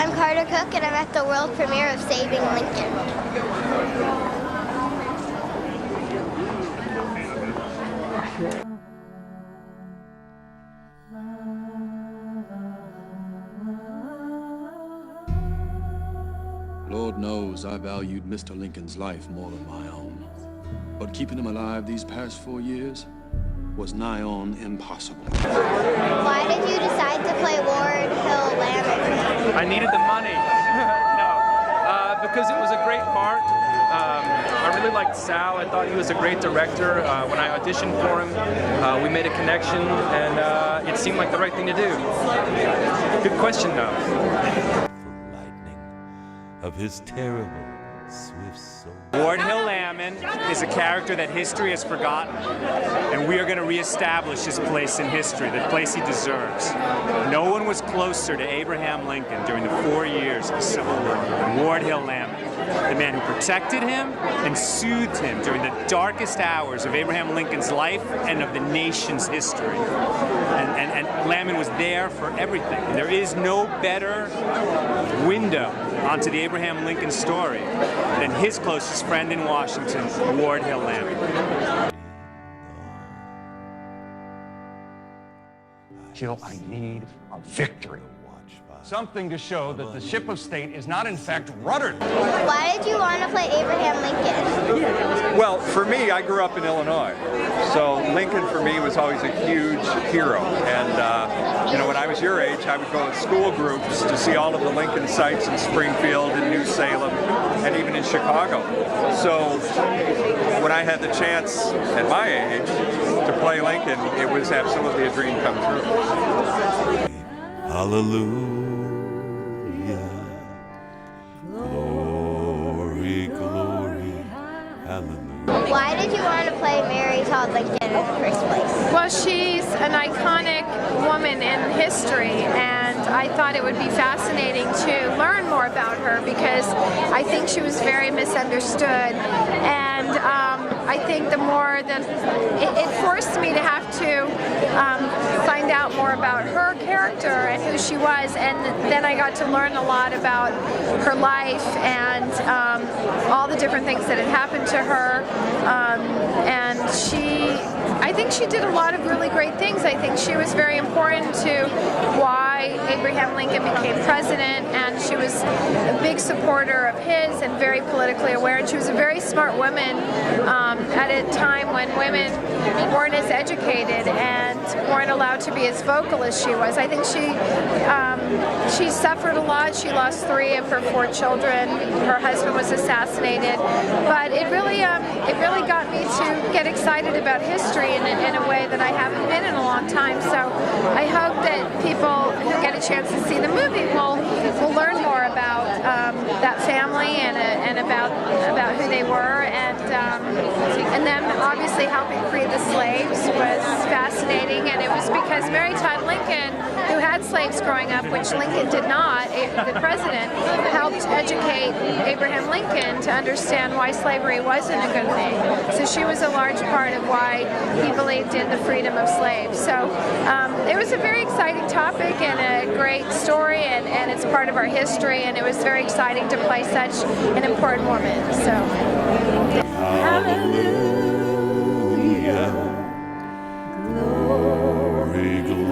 I'm Carter Cook, and I'm at the world premiere of Saving Lincoln. Lord knows I valued Mr. Lincoln's life more than my own. But keeping him alive these past 4 years was nigh on impossible. Why did you decide to play Ward Hill Lamon? I needed the money. Because it was a great part. I really liked Sal. I thought he was a great director. When I auditioned for him, we made a connection, and it seemed like the right thing to do. Good question, though. Of his terrible, swift soul. Ward Hill Lamon is a character that history has forgotten, and we are going to reestablish his place in history, the place he deserves. No one was closer to Abraham Lincoln during the 4 years of the Civil War than Ward Hill Lamon, the man who protected him and soothed him during the darkest hours of Abraham Lincoln's life and of the nation's history. And Lamon was there for everything. There is no better window onto the Abraham Lincoln story than his closest friend in Washington, Ward Hill Lamon. Jill, I need a victory. Something to show that the ship of state is not in fact ruddered. Why did you want to play Abraham Lincoln? Well, for me, I grew up in Illinois. So Lincoln for me was always a huge hero. And, you know, when I was your age, I would go with school groups to see all of the Lincoln sites in Springfield and New Salem and even in Chicago. So when I had the chance at my age to play Lincoln, it was absolutely a dream come true. Hallelujah. Glory, glory, hallelujah. Why did you want to play Mary Todd Lincoln in the first place? Well, she's an iconic woman in history, and I thought it would be fascinating to learn more about her because I think she was very misunderstood, and I think the more that it forced me to have to find out more about her character and who she was, and then I got to learn a lot about her life and all the different things that had happened to her, and I think she did a lot of really great things. I think she was very important to why Abraham Lincoln became president, and she was a big supporter of his and very politically aware, and she was a very smart woman at a time when women weren't as educated and weren't allowed to be as vocal as she was. I think she suffered a lot. She lost 3 of her 4 children. Her husband was assassinated, but it really got me to get excited about history in a way that I haven't been in a long time. So I hope that people who get a chance to see the movie will learn more about that family and about who they were, and then obviously helping free the slaves was fascinating, and it was because Mary Todd Lincoln, who had slaves growing up, which Lincoln did not, the president, helped educate Abraham Lincoln to understand why slavery wasn't a good thing. So she was a large part of why he believed in the freedom of slaves. So it was a very exciting topic and a great story, and it's part of our history, and it was very exciting to play such an important woman. So. Hallelujah. Glory, glory.